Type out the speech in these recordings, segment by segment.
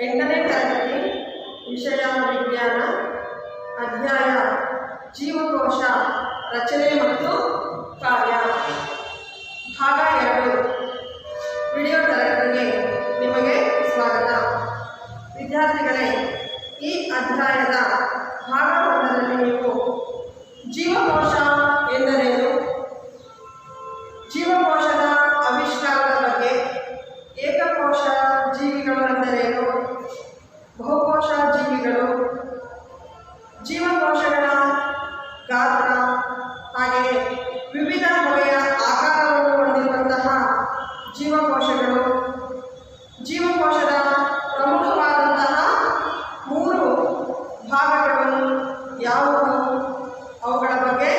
8ನೇ ತರಗತಿ ವಿಷಯ ವಿಜ್ಞಾನ ಅಧ್ಯಾಯ ಜೀವಕೋಶ ರಚನೆ ಮತ್ತು ಕಾರ್ಯ ಭಾಗ 2 ವಿಡಿಯೋ ತರಗತಿಗೆ ನಿಮಗೆ ಸ್ವಾಗತ. ವಿದ್ಯಾರ್ಥಿಗಳೇ, ಈ ಅಧ್ಯಾಯದ ಭಾಗ 1ರಲ್ಲಿ ನೀವು ಜೀವಕೋಶ ಎಂದರೇನು, ಜೀವಕೋಶದ ಆವಿಷ್ಕಾರದ ಬಗ್ಗೆ, ಏಕಕೋಶ ಜೀವಿಗಳು ಎಂದರೇನು, ಬಹುಕೋಶ ಜೀವಿಗಳು, ಜೀವಕೋಶಗಳ ಗಾತ್ರ, ಹಾಗೆಯೇ ವಿವಿಧ ಬಗೆಯ ಆಕಾರವನ್ನು ಹೊಂದಿರುವಂತಹ ಜೀವಕೋಶಗಳು, ಜೀವಕೋಶದ ಪ್ರಮುಖವಾದಂತಹ 3 ಭಾಗಗಳು ಯಾವುವು, ಅವುಗಳ ಬಗ್ಗೆ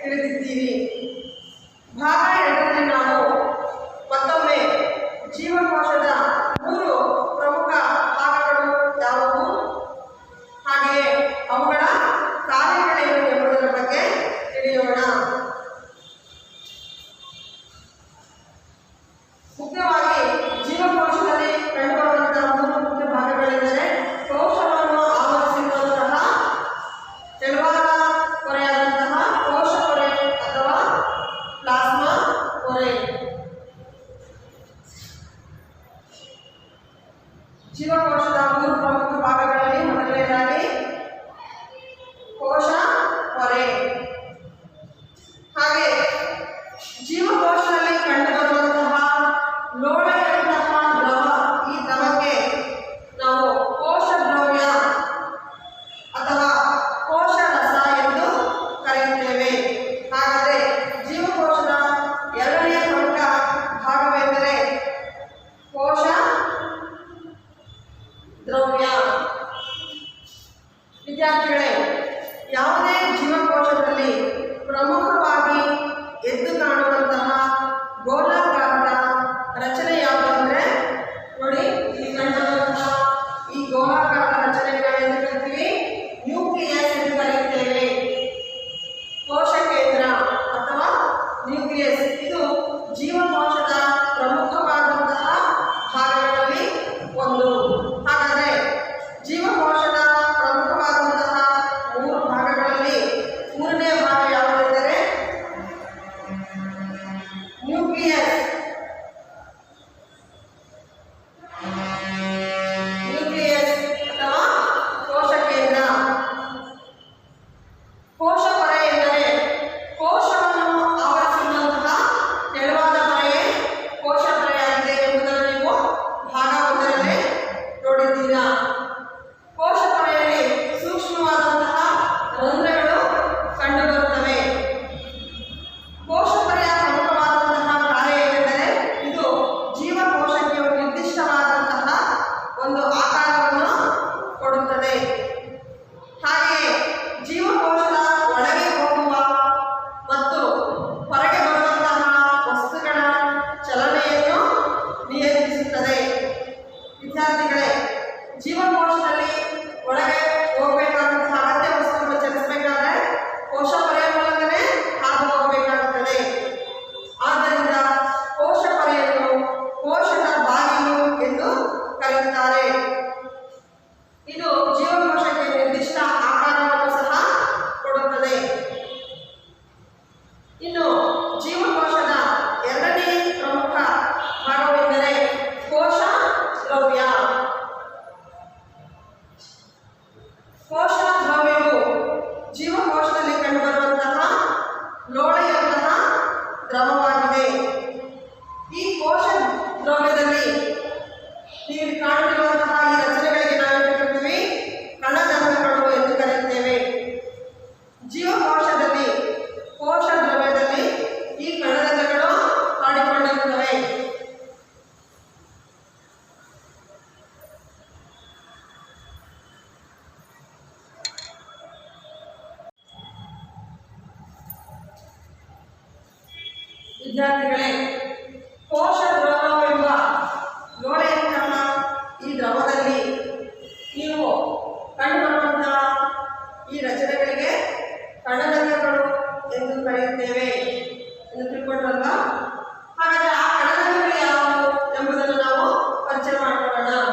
ತಿಳಿದಿದ್ದೀವಿ. ಭಾಗ 2ರಲ್ಲಿ ನಾವು ಮತ್ತೊಮ್ಮೆ ಜೀವಕೋಶದ 3 ಪ್ರಮುಖ ಭಾಗಗಳು ಯಾವುವು, ಹಾಗೆಯೇ ಅವುಗಳ ಕಾರ್ಯಗಳೇನು ಎಂಬುದರ ಬಗ್ಗೆ ತಿಳಿಯೋಣ. ಮುಖ್ಯವಾಗಿ ಜೀವಕೋಶದಲ್ಲಿ ಕಂಡುಬರುವಂತಹ 3 ಮುಖ್ಯ ಭಾಗಗಳೆಂದರೆ ಕೋಶವನ್ನು ಆವರಿಸಿರುವಂತಹ ತೆಳುವಾದ ಪೊರೆಯಾದಂತಹ ಕೋಶ ಪೊರೆ ಅಥವಾ ಪ್ಲಾಸ್ಮಾ ಪೊರೆ. ಜೀವಕೋಶದ 3 ಪ್ರಮುಖ ಭಾಗಗಳಲ್ಲಿ ಮೊದಲನೇದಾಗಿ ಕೋಶ ಪೊರೆ, ಹಾಗೆ ಜೀವಕೋಶದಲ್ಲಿ ಕಂಡುಬರುವಂತಹ ಲೋಳೆಯಂತಹ ದ್ರವ, ಈ ದ್ರವಕ್ಕೆ ನಾವು ಕೋಶ ದ್ರವ್ಯ ಅಥವಾ ಕೋಶ ರಸ ಎಂದು ಕರೆಯುತ್ತೇವೆ. ಹಾಗಾದರೆ ಜೀವಕೋಶದ 2ನೇ ಪ್ರಮುಖ ಭಾಗವೆಂದರೆ ಕೋಶ ದ್ರವ್ಯ. ವಿದ್ಯಾರ್ಥಿಗಳೇ, ಯಾವುದೇ ಜೀವಕೋಶದಲ್ಲಿ ಪ್ರಮುಖವಾಗಿ ಎದ್ದು ಕಾಣುವಂತಹ ಗೋಲಾಕಾರದ ರಚನೆ ಯಾವುದು ಅಂದರೆ, ನೋಡಿ ಇಲ್ಲಿ ಕಂಡುಬರುವಂತಹ ಈ ಗೋಲಾಕಾರದ ರಚನೆಗೆ ಎಂದು ಕರಿತೀವಿ ನ್ಯೂಕ್ಲಿಯಸ್ ಎಂದು ಕರೆಯುತ್ತೇವೆ. ಕೋಶ ಕೇಂದ್ರ ಅಥವಾ ನ್ಯೂಕ್ಲಿಯಸ್ ಇದು ಜೀವಕೋಶದ ಪ್ರಮುಖವಾದಂತಹ ಭಾಗಗಳಲ್ಲಿ ಒಂದು. ಹಾಗಾದರೆ ಜೀವಕೋಶದ ಪ್ರಮುಖವಾದಂತಹ 3 ಭಾಗಗಳಲ್ಲಿ 3ನೇ ಭಾಗ ಯಾವುದೆಂದರೆ ನ್ಯೂಕ್ಲಿಯಸ್. ನ್ಯೂಕ್ಲಿಯಸ್ ಅಥವಾ ಕೋಶ ಕೇಂದ್ರ. ಕೋಶ ಪೊರೆ ಎಂದರೆ ಕೋಶವನ್ನು ಆವರಿಸಿರುವಂತಹ ತೆಳುವಾದ ಪೊರೆಯೇ ಕೋಶ ಪೊರೆಯಾಗಿದೆ ಎಂಬುದನ್ನು ನೀವು ಭಾಗ 1ರಲ್ಲಿ ನೋಡಿದ್ದೀರಾ. ಕೋಶ ಪೊರೆಯಲ್ಲಿ ಸೂಕ್ಷ್ಮವಾದಂತಹ ರಂಧ್ರಗಳು ಕಂಡುಬರುತ್ತವೆ. ಕೋಶ ಪೊರೆಯ ಪ್ರಮುಖವಾದಂತಹ ಕಾರ್ಯ ಏನೆಂದರೆ ಇದು ಜೀವಕೋಶಕ್ಕೆ ನಿರ್ದಿಷ್ಟವಾದಂತಹ ಒಂದು ಆಕಾರವನ್ನು ಕೊಡುತ್ತದೆ. ಹಾಗೆಯೇ ಜೀವಕೋಶದ ಒಳಗೆ ಹೋಗುವ ಮತ್ತು ಹೊರಗೆ ಬರುವಂತಹ ವಸ್ತುಗಳ ಚಲನೆಯನ್ನು ನಿಯಂತ್ರಿಸುತ್ತದೆ. ವಿದ್ಯಾರ್ಥಿಗಳೇ, ಜೀವಕೋಶದಲ್ಲಿ ಒಳಗೆ ಹೋಗಬೇಕಾದಂತಹ ಅಗತ್ಯ ವಸ್ತುಗಳು ಚಲಿಸಬೇಕಾದರೆ ಕೋಶ ಪೊರೆಯ ಮೂಲಕವೇ ಹಾದು ಹೋಗಬೇಕಾಗುತ್ತದೆ. ಆದ್ದರಿಂದ ಕೋಶ ಪೊರೆಯನ್ನು ಕೋಶದ ಬಾಗಿಲು ಎಂದು ಕರೆಯುತ್ತಾರೆ. ಇದು ಜೀವಕೋಶಕ್ಕೆ ನಿರ್ದಿಷ್ಟ ಆಕಾರವನ್ನು ಸಹ ಕೊಡುತ್ತದೆ. ಇನ್ನು ಜೀವಕೋಶದ 2ನೇ ಪ್ರಮುಖ ಭಾಗವೆಂದರೆ ಕೋಶ ದ್ರವ್ಯ. ಕೋಶ ದ್ರವ್ಯವು ಜೀವಕೋಶದಲ್ಲಿ ಕಂಡುಬರುವಂತಹ ಲೋಳೆಯಂತಹ ದ್ರವವಾಗಿದೆ. ಈ ಕೋಶ ದ್ರವ್ಯದಲ್ಲಿ ನೀವು ಕಾಣುತ್ತಿರುವಂತಹ ಈ ರಚನೆಗಳಿಗೆ ನಾವು ಕರೆಯುತ್ತೇವೆ ಕಣಜಗಳು ಎಂದು ಕರೆಯುತ್ತೇವೆ. ಜೀವಕೋಶದಲ್ಲಿ ಕೋಶ ದ್ರವ್ಯದಲ್ಲಿ ಈ ಕಣಜಗಳು ಮಾಡಿಕೊಂಡಿರುತ್ತವೆ. ವಿದ್ಯಾರ್ಥಿಗಳೇ, ಕೋಶ ದ್ರವವೆಂಬ ಲೋಳೆಯಂತಹ ಈ ದ್ರವದಲ್ಲಿ ನೀವು ಕಂಡುಬರುವಂತಹ ಈ ರಚನೆಗಳಿಗೆ ಕಣಜಗಳು ಎಂದು ಕರೆಯುತ್ತೇವೆ ಎಂದು ತಿಳ್ಕೊಂಡ್ರಲ್ವಾ? ಹಾಗಾದರೆ ಆ ಕಣಜಗಳು ಯಾವುವು ಎಂಬುದನ್ನು ನಾವು ಪರಿಚಯ ಮಾಡಿಕೊಳ್ಳೋಣ.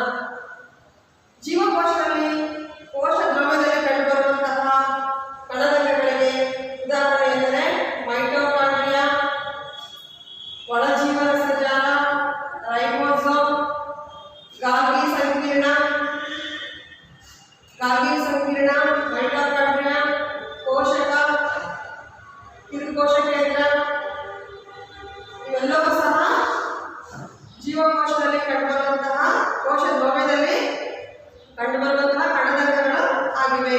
ಎಲ್ಲವೂ ಸಹ ಜೀವಕೋಶದಲ್ಲಿ ಕಂಡುಬರುವಂತಹ ಕೋಶ ದ್ರವ್ಯದಲ್ಲಿ ಕಂಡುಬರುವಂತಹ ಕಣದಂಗಗಳು ಆಗಿವೆ.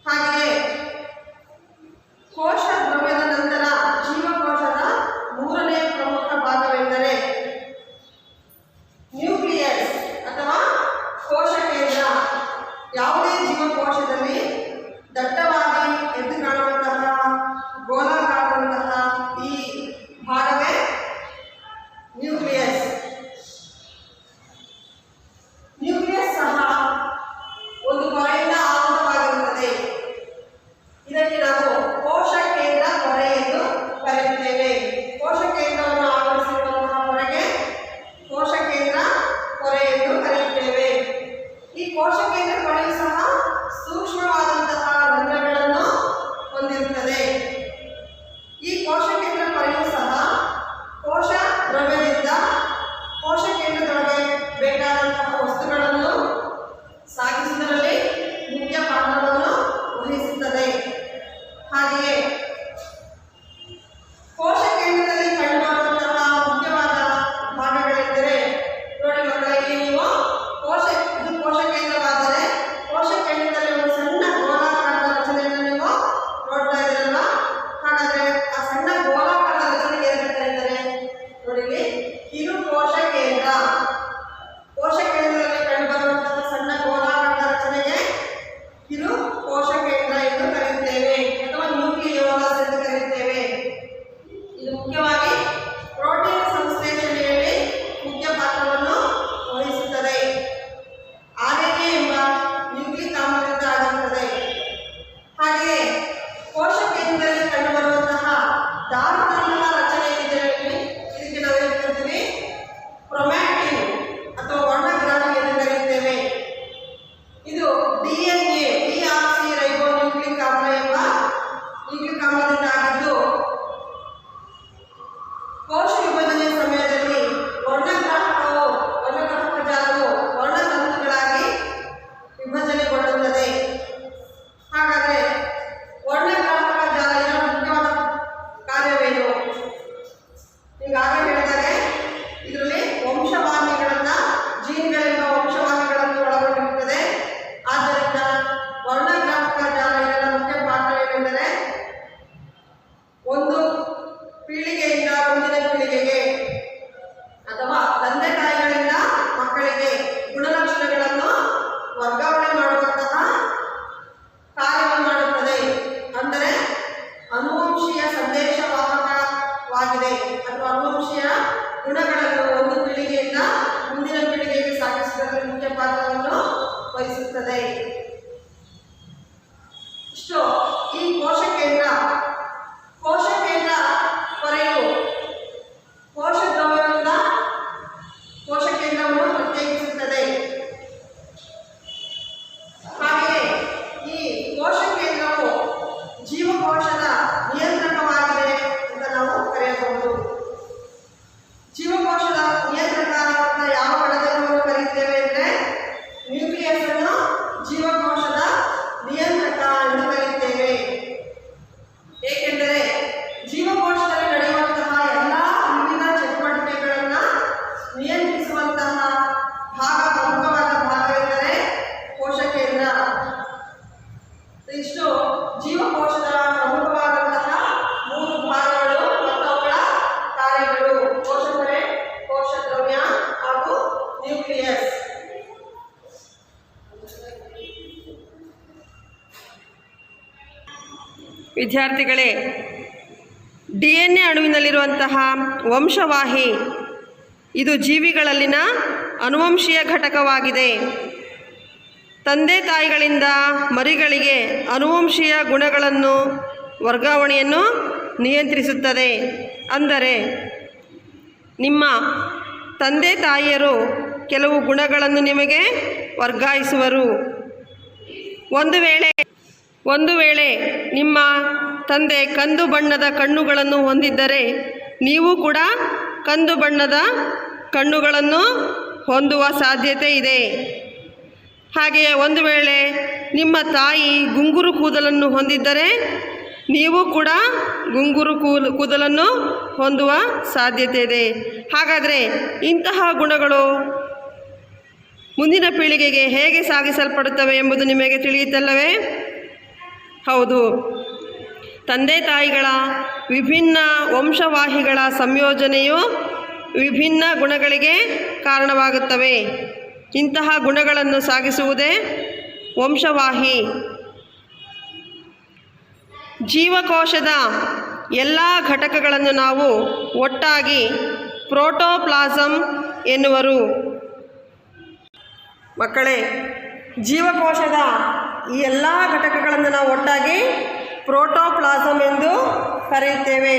ಹಾಗೆಯೇ ಕೋಶ ದ್ರವ್ಯದ ನಂತರ ಜೀವಕೋಶದ ಮೂರನೇ ಪ್ರಮುಖ ಭಾಗವೆಂದರೆ ನ್ಯೂಕ್ಲಿಯಸ್ ಅಥವಾ ಕೋಶ ಕೇಂದ್ರ. ಯಾವುದೇ ಜೀವಕೋಶದಲ್ಲಿ ದಟ್ಟವಾಗಿ ಎದ್ದು ಕಾಣುವಂತಹ ಗೋಲಾಕಾರದಂತಹ ಈ ಭಾಗವೇ ನ್ಯೂಕ್ಲಿಯಸ್. ನ್ಯೂಕ್ಲಿಯಸ್ ಸಹ ಒಂದು ಪೊರೆಯಿಂದ ಆವೃತವಾಗಿರುತ್ತದೆ. ಇದಕ್ಕೆ ನಾವು ಕೋಶ ಕೇಂದ್ರ ಪೊರೆ ಎಂದು ಕರೆಯುತ್ತೇವೆ. ಕೋಶ ಕೇಂದ್ರವನ್ನು ಆವರಿಸಿರುವಂತಹ ಪೊರೆಗೆ ಕೋಶ ಕೇಂದ್ರ ಪೊರೆ ಎಂದು ಕರೆಯುತ್ತೇವೆ. ಈ ಕೋಶ ಕೇಂದ್ರ ಪೊರೆಯು ಸಹ ಸೂಕ್ಷ್ಮವಾದಂತಹ ರಂಧ್ರಗಳನ್ನು ಹೊಂದಿರುತ್ತದೆ. ಈ ಕೋಶ ಕೇಂದ್ರ ಪೊರೆಯು ಸಹ ಕೋಶ ದ್ರವ್ಯದಿಂದ ಕೋಶ ಕೇಂದ್ರದೊಳಗೆ ಬೇಕಾದಂತಹ ವಸ್ತುಗಳನ್ನು ಸಾಗಿಸುವುದರಲ್ಲಿ ಮುಖ್ಯ ಪಾತ್ರವನ್ನು ವಹಿಸುತ್ತದೆ. ಹಾಗೆಯೇ ಕೋಶ ಕೇಂದ್ರದಲ್ಲಿ ಕಂಡುಬರುವಂತಹ ಮುಖ್ಯವಾದ ಭಾಗಗಳೆಂದರೆ, ನೋಡಿ ಮಕ್ಕಳೇ, ಇಲ್ಲಿ ನೀವು ಇದು ಕೋಶ ಕೇಂದ್ರವಾದರೆ ಕೋಶ ಕೇಂದ್ರದಲ್ಲಿ ಒಂದು ಸಣ್ಣ ಗೋಲಾಕಾರದ ರಚನೆಯನ್ನು ನೀವು ನೋಡ್ತಾ ಇದ್ದೀರಲ್ವಾ? ಹಾಗಾದ್ರೆ ಆ ಸಣ್ಣ ಗೋಲಾಕಾರದ ರಚನೆಗೆ ಏನು ಕರೀತಾರೆ? ನೋಡಿ, ಇಲ್ಲಿ ಕಿರು ಕೋಶ ಕೇಂದ್ರ. ಕೋಶ ಕೇಂದ್ರದಲ್ಲಿ ಕಂಡುಬರುವಂತಹ ಸಣ್ಣ ಗೋಲಾಕಾರದ ರಚನೆಗೆ ಕಿರು ಕೋಶ ಕೇಂದ್ರ ಎಂದು ಕರೆಯುತ್ತೇವೆ ಅಥವಾ ನ್ಯೂಕ್ಲಿಯೋಲಸ್ ಎಂದು ಕರೆಯುತ್ತೇವೆ. ಇದು ಮುಖ್ಯವಾಗಿ ಪ್ರೋಟೀನ್ ಸಂಶ್ಲೇಷಣೆಯಲ್ಲಿ ಮುಖ್ಯ ಪಾತ್ರವನ್ನು ವಹಿಸುತ್ತದೆ. RNA ಎಂಬ ನ್ಯೂಕ್ಲಿಕ್ ಆಮ್ಲದಿಂದ ಆಗಿರುತ್ತದೆ. ಹಾಗೆಯೇ ಕೋಶ ಕೇಂದ್ರದಲ್ಲಿ ಕಂಡುಬರುವಂತಹ ದಾರುತಂತಹ ರಚನೆ ಏನಿದೆ, ಇದಕ್ಕೆ ನಾವೇನು ಕರಿತೀವಿ? ಕ್ರೊಮ್ಯಾಟಿನ್ ಅಥವಾ ವರ್ಣಗ್ರಾಹಿ ಎಂದು ಕರೆಯುತ್ತೇವೆ. ಇದು DNA ಡಿಆಕ್ಸಿರೈಬೋನ್ಯೂಕ್ಲಿಕ್ ಆಮ್ಲ ಎಂಬ ನ್ಯೂಕ್ಲಿಕ್ ಆಮ್ಲದಿಂದ ಆಗಿದ್ದು, ಕೋಶ ವಿಭಜನೆಯ ಸಮಯದಲ್ಲಿ ವರ್ಣಗ್ರಾಹಕ ಜಾಲವು ವರ್ಣತಂತುಗಳಾಗಿ ವಿಭಜನೆಗೊಳ್ಳುತ್ತದೆ. ಹಾಗಾದರೆ ವರ್ಣಗ್ರಾಹಕ ಜಾಲ ಇದರ ಮುಖ್ಯವಾದ ಕಾರ್ಯವೇನು? ಈಗಾಗಲೇ ಹೇಳಿದರೆ ಇದರಲ್ಲಿ ವಂಶವಾಹಿಗಳನ್ನು, ಜೀನ್ಗಳೆಂಬ ವಂಶವಾಹಿಗಳನ್ನು ಒಳಗೊಂಡಿರುತ್ತದೆ. ಆದ್ದರಿಂದ ವರ್ಣಗ್ರಾಹಕ ಜಾಲ ಇದರ ಮುಖ್ಯ ಪಾತ್ರವೇನೆಂದರೆ, ಒಂದು ಪೀಳಿಗೆಯಿಂದ ಮುಂದಿನ ಪೀಳಿಗೆಗೆ ಅಥವಾ ತಂದೆ ತಾಯಿಗಳಿಂದ ಮಕ್ಕಳಿಗೆ ಗುಣಲಕ್ಷಣಗಳನ್ನು ವರ್ಗಾವಣೆ ಮಾಡುವಂತಹ ಕಾರ್ಯವನ್ನು ಮಾಡುತ್ತದೆ. ಅಂದರೆ ಅನುವಂಶೀಯ ಸಂದೇಶವಾಹಕವಾಗಿದೆ ಅಥವಾ ಅನುವಂಶೀಯ ಗುಣಗಳನ್ನು ಒಂದು ಪೀಳಿಗೆಯಿಂದ ಮುಂದಿನ ಪೀಳಿಗೆಗೆ ಸಾಗಿಸುವುದರಲ್ಲಿ ಮುಖ್ಯ ಪಾತ್ರವನ್ನು ವಹಿಸುತ್ತದೆ. ಇಷ್ಟು ಈ ಕೋಶ ಕೇಂದ್ರ ಪೊರೆಯು ಕೋಶ ದ್ರವ್ಯದಿಂದ ಕೋಶ ಕೇಂದ್ರವನ್ನು ಪ್ರತ್ಯೇಕಿಸುತ್ತದೆ. ಹಾಗೆಯೇ ಈ ಕೋಶ ಕೇಂದ್ರವು ಜೀವಕೋಶದ ನಿಯಂತ್ರಕವಾಗಿದೆ ಅಂತ ನಾವು ಕರೆಯಬಹುದು. ಜೀವಕೋಶದ ನಿಯಂತ್ರಕ ಅಂತ ಯಾವ ಘಟಕವನ್ನು ಕರೆಯುತ್ತೇವೆ ಅಂದರೆ, ನ್ಯೂಕ್ಲಿಯಸ್ ಅನ್ನು ಜೀವಕೋಶದ ನಿಯಂತ್ರಕ ಎಂದು ಕರೆಯುತ್ತೇವೆ. ಏಕೆಂದರೆ ಜೀವಕೋಶದಲ್ಲಿ ನಡೆಯುವಂತಹ ಎಲ್ಲ ವಿವಿಧ ಚಟುವಟಿಕೆಗಳನ್ನು ನಿಯಂತ್ರಿಸುವಂತಹ ಪ್ರಮುಖವಾದ ಭಾಗವೆಂದರೆ ಕೋಶ ಕೇಂದ್ರ. ಇಷ್ಟು ಜೀವಕೋಶದ ಪ್ರಮುಖವಾದಂತಹ 3 ಭಾಗಗಳು ಮತ್ತು ಅವುಗಳ ಕಾರ್ಯಗಳು: ಕೋಶ ಪೊರೆ, ಕೋಶ ದ್ರವ್ಯ ಹಾಗೂ ನ್ಯೂಕ್ಲಿಯಸ್. ವಿದ್ಯಾರ್ಥಿಗಳೇ, DNA ಅಣುವಿನಲ್ಲಿರುವಂತಹ ವಂಶವಾಹಿ ಇದು ಜೀವಿಗಳಲ್ಲಿನ ಅನುವಂಶೀಯ ಘಟಕವಾಗಿದೆ. ತಂದೆ ತಾಯಿಗಳಿಂದ ಮರಿಗಳಿಗೆ ಅನುವಂಶೀಯ ಗುಣಗಳನ್ನು ವರ್ಗಾವಣೆಯನ್ನು ನಿಯಂತ್ರಿಸುತ್ತದೆ. ಅಂದರೆ ನಿಮ್ಮ ತಂದೆ ತಾಯಿಯರು ಕೆಲವು ಗುಣಗಳನ್ನು ನಿಮಗೆ ವರ್ಗಾಯಿಸುವರು. ಒಂದು ವೇಳೆ ನಿಮ್ಮ ತಂದೆ ಕಂದು ಬಣ್ಣದ ಕಣ್ಣುಗಳನ್ನು ಹೊಂದಿದ್ದರೆ ನೀವು ಕೂಡ ಕಂದು ಬಣ್ಣದ ಕಣ್ಣುಗಳನ್ನು ಹೊಂದುವ ಸಾಧ್ಯತೆ ಇದೆ. ಹಾಗೆಯೇ ಒಂದು ವೇಳೆ ನಿಮ್ಮ ತಾಯಿ ಗುಂಗುರು ಕೂದಲನ್ನು ಹೊಂದಿದ್ದರೆ ನೀವು ಕೂಡ ಗುಂಗುರು ಕೂದಲನ್ನು ಹೊಂದುವ ಸಾಧ್ಯತೆ ಇದೆ. ಹಾಗಾದರೆ ಇಂತಹ ಗುಣಗಳು ಮುಂದಿನ ಪೀಳಿಗೆಗೆ ಹೇಗೆ ಸಾಗಿಸಲ್ಪಡುತ್ತವೆ ಎಂಬುದು ನಿಮಗೆ ತಿಳಿಯುತ್ತಲ್ಲವೇ? ಹೌದು, ತಂದೆ ತಾಯಿಗಳ ವಿಭಿನ್ನ ವಂಶವಾಹಿಗಳ ಸಂಯೋಜನೆಯು ವಿಭಿನ್ನ ಗುಣಗಳಿಗೆ ಕಾರಣವಾಗುತ್ತವೆ. ಇಂತಹ ಗುಣಗಳನ್ನು ಸಾಗಿಸುವುದೇ ವಂಶವಾಹಿ. ಜೀವಕೋಶದ ಎಲ್ಲ ಘಟಕಗಳನ್ನು ನಾವು ಒಟ್ಟಾಗಿ ಪ್ರೋಟೋಪ್ಲಾಸಮ್ ಎನ್ನುವರು. ಮಕ್ಕಳೇ, ಜೀವಕೋಶದ ಈ ಎಲ್ಲ ಘಟಕಗಳನ್ನು ನಾವು ಒಟ್ಟಾಗಿ ಪ್ರೋಟೋಪ್ಲಾಸಮ್ ಎಂದು ಕರೆಯುತ್ತೇವೆ.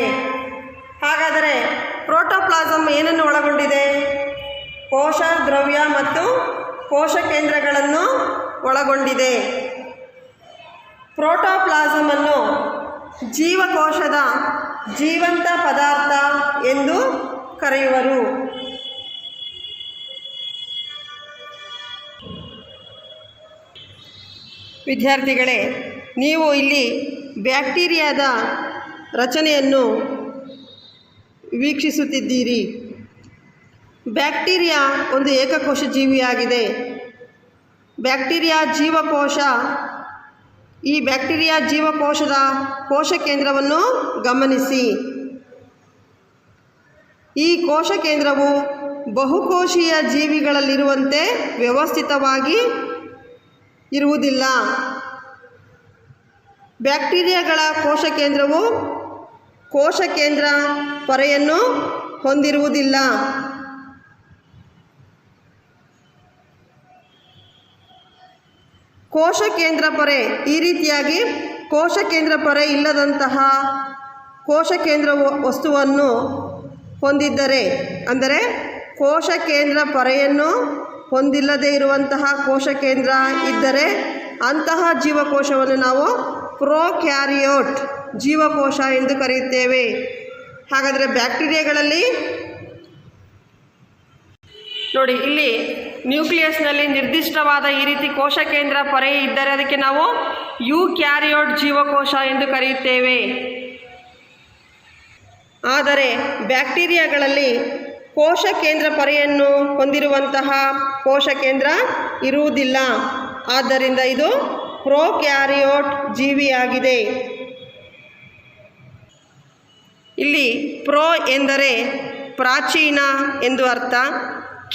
ಹಾಗಾದರೆ ಪ್ರೋಟೋಪ್ಲಾಸಮ್ ಏನನ್ನು ಒಳಗೊಂಡಿದೆ? ಕೋಶ ದ್ರವ್ಯ ಮತ್ತು ಕೋಶ ಕೇಂದ್ರಗಳನ್ನು ಒಳಗೊಂಡಿದೆ. ಪ್ರೋಟೋಪ್ಲಾಸಮನ್ನು ಜೀವಕೋಶದ ಜೀವಂತ ಪದಾರ್ಥ ಎಂದು ಕರೆಯುವರು. ವಿದ್ಯಾರ್ಥಿಗಳೇ, ನೀವು ಇಲ್ಲಿ ಬ್ಯಾಕ್ಟೀರಿಯಾದ ರಚನೆಯನ್ನು ವೀಕ್ಷಿಸುತ್ತಿದ್ದೀರಿ. ಬ್ಯಾಕ್ಟೀರಿಯಾ ಒಂದು ಏಕಕೋಶ ಜೀವಿಯಾಗಿದೆ. ಬ್ಯಾಕ್ಟೀರಿಯಾ ಜೀವಕೋಶ. ಈ ಬ್ಯಾಕ್ಟೀರಿಯಾ ಜೀವಕೋಶದ ಕೋಶ ಕೇಂದ್ರವನ್ನು ಗಮನಿಸಿ. ಈ ಕೋಶ ಕೇಂದ್ರವು ಬಹುಕೋಶೀಯ ಜೀವಿಗಳಲ್ಲಿರುವಂತೆ ವ್ಯವಸ್ಥಿತವಾಗಿ ಇರುವುದಿಲ್ಲ. ಬ್ಯಾಕ್ಟೀರಿಯಾಗಳ ಕೋಶ ಕೇಂದ್ರವು ಕೋಶ ಕೇಂದ್ರ ಪೊರೆಯನ್ನು ಹೊಂದಿರುವುದಿಲ್ಲ. ಕೋಶ ಕೇಂದ್ರ ಪೊರೆ ಈ ರೀತಿಯಾಗಿ ಕೋಶ ಕೇಂದ್ರ ಪೊರೆ ಇಲ್ಲದಂತಹ ಕೋಶ ಕೇಂದ್ರ ವಸ್ತುವನ್ನು ಹೊಂದಿದ್ದರೆ, ಅಂದರೆ ಕೋಶ ಕೇಂದ್ರ ಪೊರೆಯನ್ನು ಹೊಂದಿಲ್ಲದೇ ಇರುವಂತಹ ಕೋಶ ಕೇಂದ್ರ ಇದ್ದರೆ ಅಂತಹ ಜೀವಕೋಶವನ್ನು ನಾವು ಪ್ರೊಕ್ಯಾರಿಯೋಟ್ ಜೀವಕೋಶ ಎಂದು ಕರೆಯುತ್ತೇವೆ. ಹಾಗಾದರೆ ಬ್ಯಾಕ್ಟೀರಿಯಾಗಳಲ್ಲಿ ನೋಡಿ, ಇಲ್ಲಿ ನ್ಯೂಕ್ಲಿಯಸ್ನಲ್ಲಿ ನಿರ್ದಿಷ್ಟವಾದ ಈ ರೀತಿ ಕೋಶ ಕೇಂದ್ರ ಪೊರೆ ಇದ್ದರೆ ಅದಕ್ಕೆ ನಾವು ಯೂಕ್ಯಾರಿಯೋಟ್ ಜೀವಕೋಶ ಎಂದು ಕರೆಯುತ್ತೇವೆ. ಆದರೆ ಬ್ಯಾಕ್ಟೀರಿಯಾಗಳಲ್ಲಿ ಕೋಶ ಕೇಂದ್ರ ಪೊರೆಯನ್ನು ಹೊಂದಿರುವಂತಹ ಕೋಶ ಕೇಂದ್ರ ಇರುವುದಿಲ್ಲ. ಆದ್ದರಿಂದ ಇದು ಪ್ರೊಕ್ಯಾರಿಯೋಟ್ ಜೀವಿಯಾಗಿದೆ. ಇಲ್ಲಿ ಪ್ರೋ ಎಂದರೆ ಪ್ರಾಚೀನ ಎಂದು ಅರ್ಥ.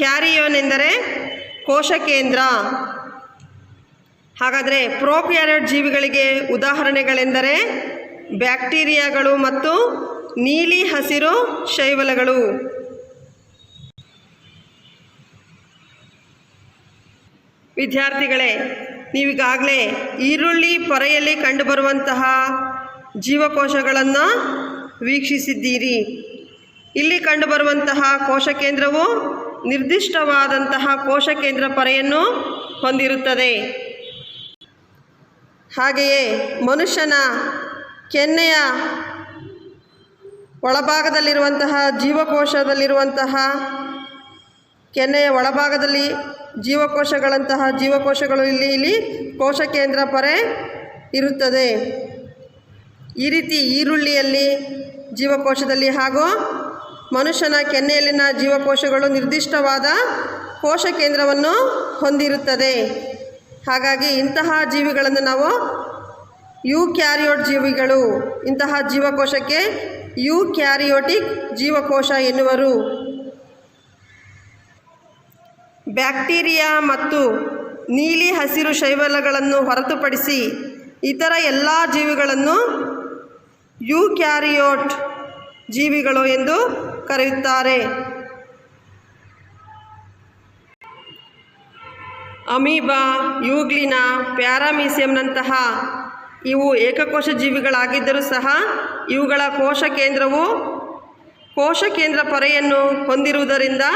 ಕ್ಯಾರಿಯೋನ್ ಎಂದರೆ ಕೋಶ ಕೇಂದ್ರ. ಹಾಗಾದರೆ ಪ್ರೊಕ್ಯಾರಿಯೋಟ್ ಜೀವಿಗಳಿಗೆ ಉದಾಹರಣೆಗಳೆಂದರೆ ಬ್ಯಾಕ್ಟೀರಿಯಾಗಳು ಮತ್ತು ನೀಲಿ ಹಸಿರು ಶೈವಲಗಳು. ವಿದ್ಯಾರ್ಥಿಗಳೇ, ನೀವೀಗಾಗಲೇ ಈರುಳ್ಳಿ ಪೊರೆಯಲ್ಲಿ ಕಂಡುಬರುವಂತಹ ಜೀವಕೋಶಗಳನ್ನು ವೀಕ್ಷಿಸಿದ್ದೀರಿ. ಇಲ್ಲಿ ಕಂಡುಬರುವಂತಹ ಕೋಶ ಕೇಂದ್ರವು ನಿರ್ದಿಷ್ಟವಾದಂತಹ ಕೋಶ ಕೇಂದ್ರ ಪೊರೆಯನ್ನು ಹೊಂದಿರುತ್ತದೆ. ಹಾಗೆಯೇ ಮನುಷ್ಯನ ಕೆನ್ನೆಯ ಒಳಭಾಗದಲ್ಲಿರುವಂತಹ ಜೀವಕೋಶದಲ್ಲಿರುವಂತಹ ಕೆನ್ನೆಯ ಒಳಭಾಗದಲ್ಲಿ ಜೀವಕೋಶಗಳಂತಹ ಜೀವಕೋಶಗಳು ಇಲ್ಲಿ ಕೋಶ ಕೇಂದ್ರ ಪೊರೆ ಇರುತ್ತದೆ. ಈ ರೀತಿ ಈರುಳ್ಳಿಯಲ್ಲಿ ಜೀವಕೋಶದಲ್ಲಿ ಹಾಗೂ ಮನುಷ್ಯನ ಕೆನ್ನೆಯಲ್ಲಿನ ಜೀವಕೋಶಗಳು ನಿರ್ದಿಷ್ಟವಾದ ಕೋಶ ಕೇಂದ್ರವನ್ನು ಹೊಂದಿರುತ್ತದೆ. ಹಾಗಾಗಿ ಇಂತಹ ಜೀವಿಗಳನ್ನು ನಾವು ಯೂಕ್ಯಾರಿಯೋಟ್ ಜೀವಿಗಳು. ಇಂತಹ ಜೀವಕೋಶಕ್ಕೆ ಯೂಕ್ಯಾರಿಯೋಟಿಕ್ ಜೀವಕೋಶ ಎನ್ನುವರು. ಬ್ಯಾಕ್ಟೀರಿಯಾ ಮತ್ತು ನೀಲಿ ಹಸಿರು ಶೈವಲಗಳನ್ನು ಹೊರತುಪಡಿಸಿ ಇತರ ಎಲ್ಲ ಜೀವಿಗಳನ್ನು ಯೂಕ್ಯಾರಿಯೋಟ್ ಜೀವಿಗಳು ಎಂದು ಕರೆಯುತ್ತಾರೆ. ಅಮೀಬಾ, ಯೂಗ್ಲಿನ, ಪ್ಯಾರಾಮೀಸಿಯಂನಂತಹ ಇವು ಏಕಕೋಶ ಜೀವಿಗಳಾಗಿದ್ದರೂ ಸಹ ಇವುಗಳ ಕೋಶ ಕೇಂದ್ರವು ಕೋಶ ಕೇಂದ್ರ ಪೊರೆಯನ್ನು ಹೊಂದಿರುವುದರಿಂದ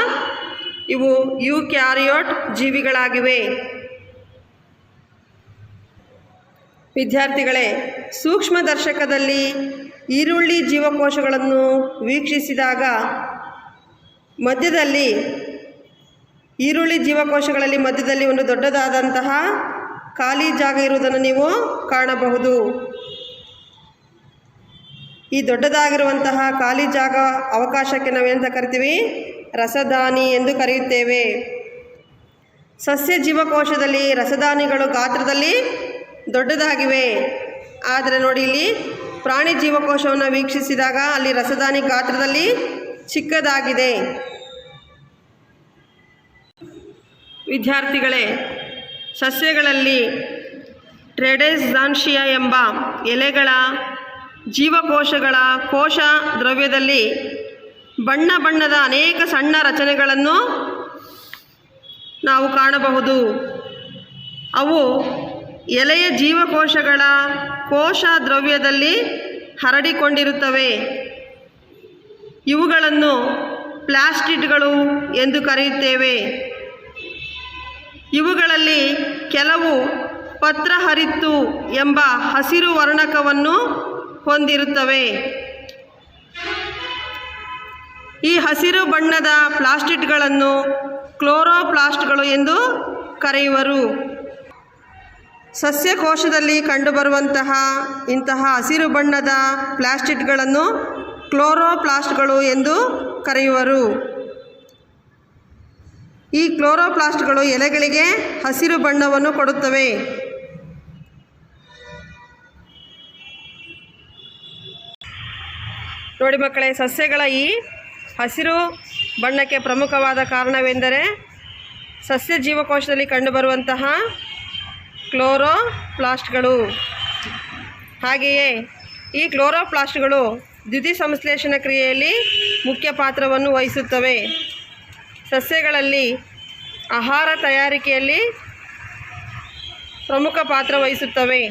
ಇವು ಯೂಕ್ಯಾರಿಯೋಟ್ ಜೀವಿಗಳಾಗಿವೆ. ವಿದ್ಯಾರ್ಥಿಗಳೇ, ಸೂಕ್ಷ್ಮದರ್ಶಕದಲ್ಲಿ ಈರುಳ್ಳಿ ಜೀವಕೋಶಗಳನ್ನು ವೀಕ್ಷಿಸಿದಾಗ ಮಧ್ಯದಲ್ಲಿ ಈರುಳ್ಳಿ ಜೀವಕೋಶಗಳಲ್ಲಿ ಮಧ್ಯದಲ್ಲಿ ಒಂದು ದೊಡ್ಡದಾದಂತಹ ಖಾಲಿ ಜಾಗ ಇರುವುದನ್ನು ನೀವು ಕಾಣಬಹುದು. ಈ ದೊಡ್ಡದಾಗಿರುವಂತಹ ಖಾಲಿ ಜಾಗ ಅವಕಾಶಕ್ಕೆ ನಾವೇನಂತ ಕರಿತೀವಿ? ರಸದಾನಿ ಎಂದು ಕರೆಯುತ್ತೇವೆ. ಸಸ್ಯ ಜೀವಕೋಶದಲ್ಲಿ ರಸದಾನಿಗಳು ಗಾತ್ರದಲ್ಲಿ ದೊಡ್ಡದಾಗಿವೆ. ಆದರೆ ನೋಡಿ, ಇಲ್ಲಿ ಪ್ರಾಣಿ ಜೀವಕೋಶವನ್ನು ವೀಕ್ಷಿಸಿದಾಗ ಅಲ್ಲಿ ರಸದಾನಿ ಗಾತ್ರದಲ್ಲಿ ಚಿಕ್ಕದಾಗಿದೆ. ವಿದ್ಯಾರ್ಥಿಗಳೇ, ಸಸ್ಯಗಳಲ್ಲಿ ಟ್ರೆಡೆಸ್ಸಾನ್ಶಿಯಾ ಎಂಬ ಎಲೆಗಳ ಜೀವಕೋಶಗಳ ಕೋಶ ದ್ರವ್ಯದಲ್ಲಿ ಬಣ್ಣ ಬಣ್ಣದ ಅನೇಕ ಸಣ್ಣ ರಚನೆಗಳನ್ನು ನಾವು ಕಾಣಬಹುದು. ಅವು ಎಲೆಯ ಜೀವಕೋಶಗಳ ಕೋಶ ದ್ರವ್ಯದಲ್ಲಿ ಹರಡಿಕೊಂಡಿರುತ್ತವೆ. ಇವುಗಳನ್ನು ಪ್ಲಾಸ್ಟಿಡ್ಗಳು ಎಂದು ಕರೆಯುತ್ತೇವೆ. ಇವುಗಳಲ್ಲಿ ಕೆಲವು ಪತ್ರಹರಿತ್ತು ಎಂಬ ಹಸಿರು ವರ್ಣಕವನ್ನು ಹೊಂದಿರುತ್ತವೆ. ಈ ಹಸಿರು ಬಣ್ಣದ ಪ್ಲಾಸ್ಟಿಡ್ಗಳನ್ನು ಕ್ಲೋರೋಪ್ಲಾಸ್ಟ್ಗಳು ಎಂದು ಕರೆಯುವರು. ಸಸ್ಯಕೋಶದಲ್ಲಿ ಕಂಡುಬರುವಂತಹ ಇಂತಹ ಹಸಿರು ಬಣ್ಣದ ಪ್ಲಾಸ್ಟಿಡ್ಗಳನ್ನು ಕ್ಲೋರೋಪ್ಲಾಸ್ಟ್ಗಳು ಎಂದು ಕರೆಯುವರು. ಈ ಕ್ಲೋರೋಪ್ಲಾಸ್ಟ್ಗಳು ಎಲೆಗಳಿಗೆ ಹಸಿರು ಬಣ್ಣವನ್ನು ಕೊಡುತ್ತವೆ. ನೋಡಿ ಮಕ್ಕಳೇ, ಸಸ್ಯಗಳ ಈ ಹಸಿರು ಬಣ್ಣಕ್ಕೆ ಪ್ರಮುಖವಾದ ಕಾರಣವೆಂದರೆ ಸಸ್ಯ ಜೀವಕೋಶದಲ್ಲಿ ಕಂಡುಬರುವಂತಹ ಕ್ಲೋರೋಪ್ಲಾಸ್ಟ್ಗಳು. ಹಾಗೆಯೇ ಈ ಕ್ಲೋರೋಪ್ಲಾಸ್ಟ್ಗಳು ದ್ಯುತಿಸಂಶ್ಲೇಷಣ ಕ್ರಿಯೆಯಲ್ಲಿ ಮುಖ್ಯ ಪಾತ್ರವನ್ನು ವಹಿಸುತ್ತವೆ. ಸಸ್ಯಗಳಲ್ಲಿ ಆಹಾರ ತಯಾರಿಕೆಯಲ್ಲಿ ಪ್ರಮುಖ ಪಾತ್ರ ವಹಿಸುತ್ತವೆ.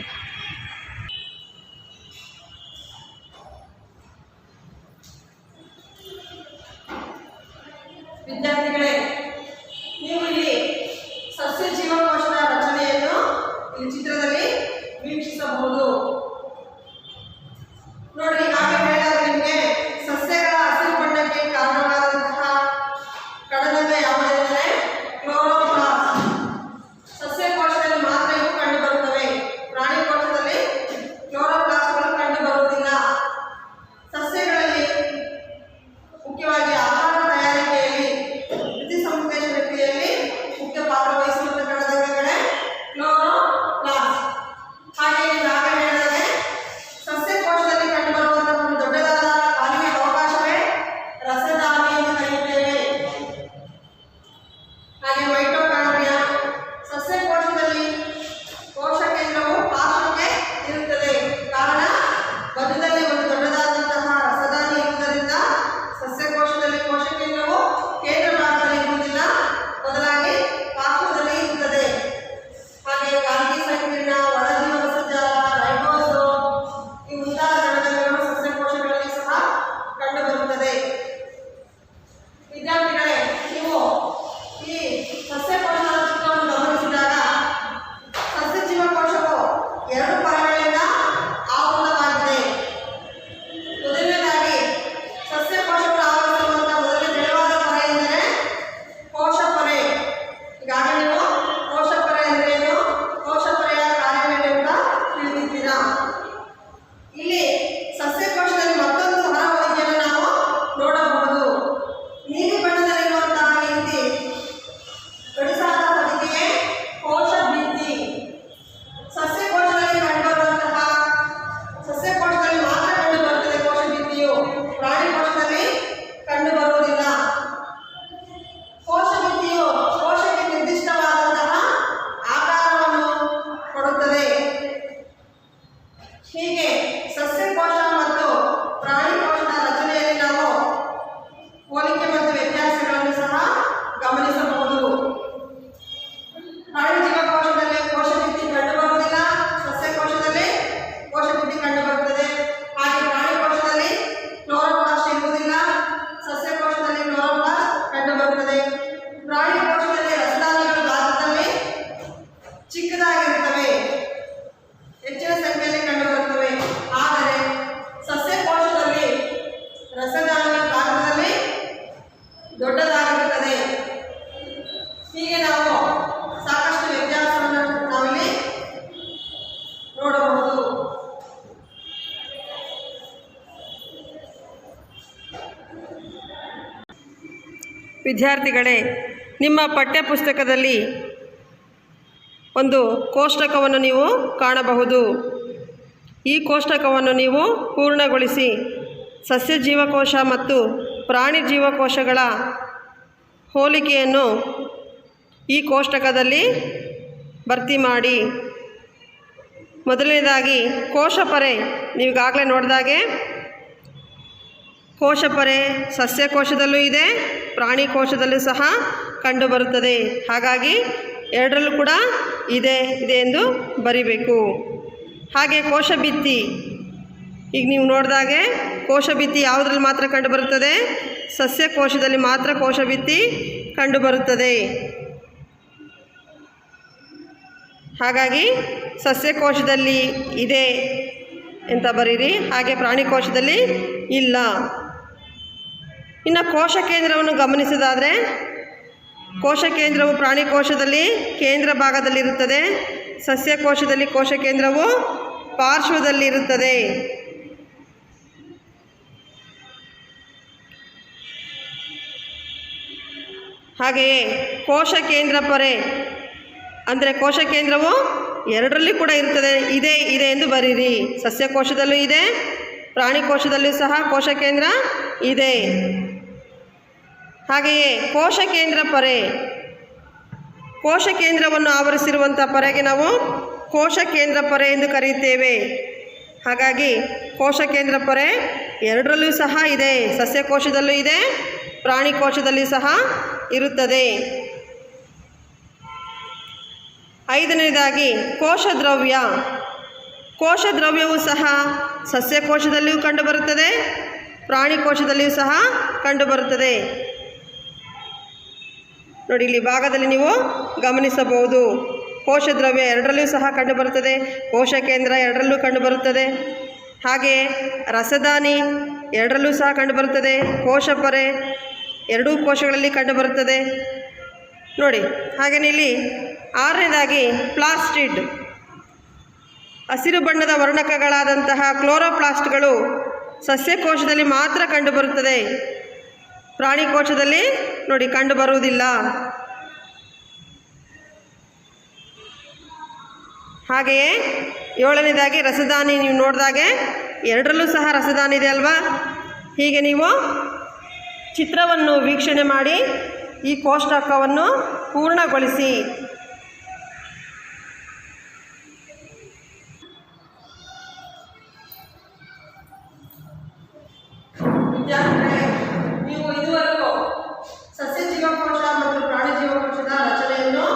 ವಿದ್ಯಾರ್ಥಿಗಳೇ, ನೀವು ಇಲ್ಲಿ ಸಸ್ಯ ಜೀವಕೋಶದ ರಚನೆಯನ್ನು ಈ ಚಿತ್ರದಲ್ಲಿ ವೀಕ್ಷಿಸಬಹುದು. ನೋಡಿ, ನಾನು ಹೇಳಿದಾಗ ನಿಮಗೆ ಸಸ್ಯಗಳ ಹಸಿರು ಬಣ್ಣಕ್ಕೆ ಕಾರಣವಾದಂತಹ ಕಣಜ ಯಾವುದೆಂದರೆ ಕ್ಲೋರೋಪ್ಲಾಸ್ಟ್. ಸಸ್ಯ ಕೋಶದಲ್ಲಿ ಮಾತ್ರ ಇವು ಕಂಡುಬರುತ್ತವೆ. ಪ್ರಾಣಿ ಕೋಶದಲ್ಲಿ ಕ್ಲೋರೋಪ್ಲಾಸ್ಟ್ಗಳು ಕಂಡುಬರುವುದಿಲ್ಲ. ಸಸ್ಯಗಳಲ್ಲಿ ಮುಖ್ಯವಾಗಿ ಆಹಾರ ತಯಾರಿಕೆಯಲ್ಲಿ ದ್ಯುತಿಸಂಶ್ಲೇಷಣ ಕ್ರಿಯೆಯಲ್ಲಿ ಮುಖ್ಯ ಪಾತ್ರ ವಹಿಸುವಂಥ ಕಣಜಗಳೇ ಕ್ಲೋರೋಪ್ಲಾಸ್ಟ್. ಹಾಗೆಯೇ ನಾನು ಹೇಳಿದರೆ ಸಸ್ಯ ಕೋಶದಲ್ಲಿ ಕಂಡುಬರುವಂತಹ ಒಂದು ದೊಡ್ಡದಾದ ಖಾಲಿ ಅವಕಾಶವೇ ರಸದಾನಿ ಎಂದು ಕರೆಯುತ್ತೇವೆ. ಹಾಗೆ ಮೈಟೋಕಾಂಡ್ರಿಯಾ. ಸಸ್ಯ ಕೋಶದಲ್ಲಿ ಕೋಶ ಕೇಂದ್ರವು ಪಾರ್ಶ್ವಕ್ಕೆ ಇರುತ್ತದೆ. ಕಾರಣ, ಮಧ್ಯದಲ್ಲಿ ಒಂದು ದೊಡ್ಡದಾದಂತಹ ರಸದಾನಿ ಇರುವುದರಿಂದ ಸಸ್ಯ ಕೋಶದಲ್ಲಿ ಕೋಶ ಕೇಂದ್ರವು ಕೇಂದ್ರ ಭಾಗದಲ್ಲಿ ಇರುವುದಿಲ್ಲ, ಬದಲಾಗಿ ಪಾರ್ಶ್ವದಲ್ಲಿ ಇರುತ್ತದೆ. ಹಾಗೆ ಗಾಲ್ಗಿ ಸಂಕೀರ್ಣ, ಒಳಜೀವಕೋಶಜಾಲ, ರೈಬೋಸೋಮ್ ಈ ಮುಂತಾದ ಕಣಜಗಳು ಸಸ್ಯ ಕೋಶಗಳಲ್ಲಿ ಸಹ ಕಂಡುಬರುತ್ತದೆ. ವಿದ್ಯಾರ್ಥಿಗಳೇ, ನೀವು ಈ ಸಸ್ಯ ಕೋಶದ ಚಿತ್ರವನ್ನು ಗಮನಿಸಿದಾಗ ಸಸ್ಯ ಜೀವಕೋಶವು ಎರಡು ಪರಗಳಿಂದ ಆವೃತವಾಗಿದೆ. ಮೊದಲನೇದಾಗಿ ಸಸ್ಯ ಕೋಶವನ್ನು ಆವರಿಸುವಂತಹ ಮೊದಲನೇ ತೆಳುವಾದ ಪೊರೆ ಎಂದರೆ ಕೋಶ ಪೊರೆ. ಈಗಾಗಲೇ ನೀವು ಕೋಶ ಪೊರೆ ಎಂದರೇನು, ಕೋಶ ಪೊರೆಯ ಕಾರ್ಯವೇನು ಅಂತ ತಿಳಿದಿದ್ದೀರಾ. ಇಲ್ಲಿ ಸಸ್ಯ ಕೋಶದಲ್ಲಿ ಮತ್ತೊಂದು ಹೊರಹೊದಿಕೆಯನ್ನು ನಾವು ನೋಡಬಹುದು. ನೀಲಿ ಬಣ್ಣದಲ್ಲಿರುವಂತಹ ಈ ರೀತಿ ಗಡಿಸಾದ ಹೊದಿಕೆಯೇ ಕೋಶ ಭಿತ್ತಿ. ಸಸ್ಯ ಕೋಶದಲ್ಲಿ ಕಂಡುಬರುವಂತಹ ಸಸ್ಯ ಕೋಶದಲ್ಲಿ ಮಾತ್ರ ಕಂಡುಬರುತ್ತದೆ ಕೋಶ ಭಿತ್ತಿಯು, ಪ್ರಾಣಿ ಕೋಶದಲ್ಲಿ ಕಂಡುಬರುವುದಿಲ್ಲ. ಕೋಶ ಭಿತ್ತಿಯು ಕೋಶಕ್ಕೆ ನಿರ್ದಿಷ್ಟವಾದಂತಹ ಆಕಾರವನ್ನು ಕೊಡುತ್ತದೆ. ಹೀಗೆ ಸಸ್ಯ ಕೋಶ ಮತ್ತು ಪ್ರಾಣಿ ಕೋಶದ ರಚನೆಯಲ್ಲಿ ನಾವು ಹೋಲಿಕೆ ಮತ್ತು ವ್ಯತ್ಯಾಸಗಳನ್ನು ಸಹ ಗಮನಿಸಬಹುದು. ಪ್ರಾಣಿ ಜೀವಕೋಶದಲ್ಲಿ ಕೋಶ ಭಿತ್ತಿ ಕಂಡುಬರುವುದಿಲ್ಲ, ಸಸ್ಯ ಕೋಶದಲ್ಲಿ ಕೋಶ ಭಿತ್ತಿ ಕಂಡುಬರುತ್ತದೆ. ಹಾಗೆ ಪ್ರಾಣಿ ಕೋಶದಲ್ಲಿ ಕ್ಲೋರೋಪ್ಲಾಸ್ಟ್ ಇರುವುದಿಲ್ಲ, ಸಸ್ಯ ಕೋಶದಲ್ಲಿ ಕ್ಲೋರೋಪ್ಲಾಸ್ಟ್ ಕಂಡುಬರುತ್ತದೆ. ಪ್ರಾಣಿ ಕೋಶದಲ್ಲಿ ರಸದಾನಿಗಳು ಗಾತ್ರದಲ್ಲಿ ಚಿಕ್ಕದಾಗಿರುತ್ತವೆ, ಹೆಚ್ಚಿನ ಸಂಖ್ಯೆಯಲ್ಲಿ ಕಂಡುಬರುತ್ತವೆ. ಆದರೆ ಸಸ್ಯ ಕೋಶದಲ್ಲಿ ರಸದಾನಿಗಳ ಗಾತ್ರದಲ್ಲಿ ದೊಡ್ಡದಾಗಿರುತ್ತದೆ. ಹೀಗೆ ನಾವು ಸಾಕಷ್ಟು ವ್ಯತ್ಯಾಸವನ್ನು ನಾವಿಲ್ಲಿ ನೋಡಬಹುದು. ವಿದ್ಯಾರ್ಥಿಗಳೇ, ನಿಮ್ಮ ಪಠ್ಯಪುಸ್ತಕದಲ್ಲಿ ಒಂದು ಕೋಷ್ಟಕವನ್ನು ನೀವು ಕಾಣಬಹುದು. ಈ ಕೋಷ್ಟಕವನ್ನು ನೀವು ಪೂರ್ಣಗೊಳಿಸಿ ಸಸ್ಯ ಜೀವಕೋಶ ಮತ್ತು ಪ್ರಾಣಿ ಜೀವಕೋಶಗಳ ಹೋಲಿಕೆಯನ್ನು ಈ ಕೋಷ್ಟಕದಲ್ಲಿ ಭರ್ತಿ ಮಾಡಿ. ಮೊದಲನೇದಾಗಿ ಕೋಶಪರೆ, ನೀವೀಗಾಗಲೇ ನೋಡಿದಾಗೆ ಕೋಶಪರೆ ಸಸ್ಯಕೋಶದಲ್ಲೂ ಇದೆ, ಪ್ರಾಣಿ ಕೋಶದಲ್ಲೂ ಸಹ ಕಂಡುಬರುತ್ತದೆ. ಹಾಗಾಗಿ ಎರಡರಲ್ಲೂ ಕೂಡ ಇದೆ ಎಂದು ಬರಿಬೇಕು. ಹಾಗೆ ಕೋಶಭಿತ್ತಿ, ಈಗ ನೀವು ನೋಡಿದಾಗೆ ಕೋಶಭಿತ್ತಿ ಯಾವುದ್ರಲ್ಲಿ ಮಾತ್ರ ಕಂಡುಬರುತ್ತದೆ? ಸಸ್ಯಕೋಶದಲ್ಲಿ ಮಾತ್ರ ಕೋಶಭಿತ್ತಿ ಕಂಡುಬರುತ್ತದೆ. ಹಾಗಾಗಿ ಸಸ್ಯಕೋಶದಲ್ಲಿ ಇದೆ ಅಂತ ಬರೀರಿ, ಹಾಗೆ ಪ್ರಾಣಿ ಕೋಶದಲ್ಲಿ ಇಲ್ಲ. ಇನ್ನು ಕೋಶ ಕೇಂದ್ರವನ್ನು ಗಮನಿಸೋದಾದರೆ, ಕೋಶ ಕೇಂದ್ರವು ಪ್ರಾಣಿ ಕೋಶದಲ್ಲಿ ಕೇಂದ್ರ ಭಾಗದಲ್ಲಿರುತ್ತದೆ, ಸಸ್ಯಕೋಶದಲ್ಲಿ ಕೋಶ ಕೇಂದ್ರವು ಪಾರ್ಶ್ವದಲ್ಲಿರುತ್ತದೆ. ಹಾಗೆಯೇ ಕೋಶ ಕೇಂದ್ರ ಪೊರೆ ಅಂದರೆ ಕೋಶ ಕೇಂದ್ರವು ಎರಡರಲ್ಲಿ ಕೂಡ ಇರುತ್ತದೆ, ಇದೆ ಎಂದು ಬರೀರಿ. ಸಸ್ಯಕೋಶದಲ್ಲೂ ಇದೆ, ಪ್ರಾಣಿ ಕೋಶದಲ್ಲೂ ಸಹ ಕೋಶ ಕೇಂದ್ರ ಇದೆ. ಹಾಗೆಯೇ ಕೋಶ ಕೇಂದ್ರ ಪೊರೆ, ಕೋಶ ಕೇಂದ್ರವನ್ನು ಆವರಿಸಿರುವಂಥ ಪೊರೆಗೆ ನಾವು ಕೋಶ ಕೇಂದ್ರ ಪೊರೆ ಎಂದು ಕರೆಯುತ್ತೇವೆ. ಹಾಗಾಗಿ ಕೋಶ ಕೇಂದ್ರ ಪೊರೆ ಎರಡರಲ್ಲೂ ಸಹ ಇದೆ, ಸಸ್ಯಕೋಶದಲ್ಲೂ ಇದೆ, ಪ್ರಾಣಿ ಕೋಶದಲ್ಲಿ ಸಹ ಇರುತ್ತದೆ. ಐದನೇದಾಗಿ ಕೋಶದ್ರವ್ಯ. ಕೋಶದ್ರವ್ಯವು ಸಹ ಸಸ್ಯಕೋಶದಲ್ಲಿಯೂ ಕಂಡುಬರುತ್ತದೆ, ಪ್ರಾಣಿ ಕೋಶದಲ್ಲಿಯೂ ಸಹ ಕಂಡುಬರುತ್ತದೆ. ನೋಡಿ, ಇಲ್ಲಿ ಭಾಗದಲ್ಲಿ ನೀವು ಗಮನಿಸಬಹುದು. ಕೋಶದ್ರವ್ಯ ಎರಡರಲ್ಲೂ ಸಹ ಕಂಡುಬರುತ್ತದೆ, ಕೋಶ ಕೇಂದ್ರ ಎರಡರಲ್ಲೂ ಕಂಡುಬರುತ್ತದೆ. ಹಾಗೆ ರಸದಾನಿ ಎರಡರಲ್ಲೂ ಸಹ ಕಂಡುಬರುತ್ತದೆ, ಕೋಶಪೊರೆ ಎರಡೂ ಕೋಶಗಳಲ್ಲಿ ಕಂಡುಬರುತ್ತದೆ. ನೋಡಿ, ಹಾಗೆಯೇ ಇಲ್ಲಿ ಆರನೇದಾಗಿ ಪ್ಲಾಸ್ಟಿಡ್. ಹಸಿರು ಬಣ್ಣದ ವರ್ಣಕಗಳಾದಂತಹ ಕ್ಲೋರೋಪ್ಲಾಸ್ಟ್ಗಳು ಸಸ್ಯಕೋಶದಲ್ಲಿ ಮಾತ್ರ ಕಂಡುಬರುತ್ತದೆ, ಪ್ರಾಣಿ ಕೋಶದಲ್ಲಿ ನೋಡಿ ಕಂಡುಬರುವುದಿಲ್ಲ. ಹಾಗೆಯೇ ಏಳನೇದಾಗಿ ರಸದಾನಿ. ನೀವು ನೋಡಿದಾಗೆ ಎರಡರಲ್ಲೂ ಸಹ ರಸದಾನಿ ಇದೆ ಅಲ್ವಾ? ಹೀಗೆ ನೀವು ಚಿತ್ರವನ್ನು ವೀಕ್ಷಣೆ ಮಾಡಿ ಈ ಕೋಷ್ಟಕವನ್ನು ಪೂರ್ಣಗೊಳಿಸಿ. ವಿದ್ಯಾರ್ಥಿಗಳೇ, ನೀವು ಇದುವರೆಗೂ ಸಸ್ಯ ಜೀವಕೋಶ ಮತ್ತು ಪ್ರಾಣಿ ಜೀವಕೋಶದ ರಚನೆಯನ್ನು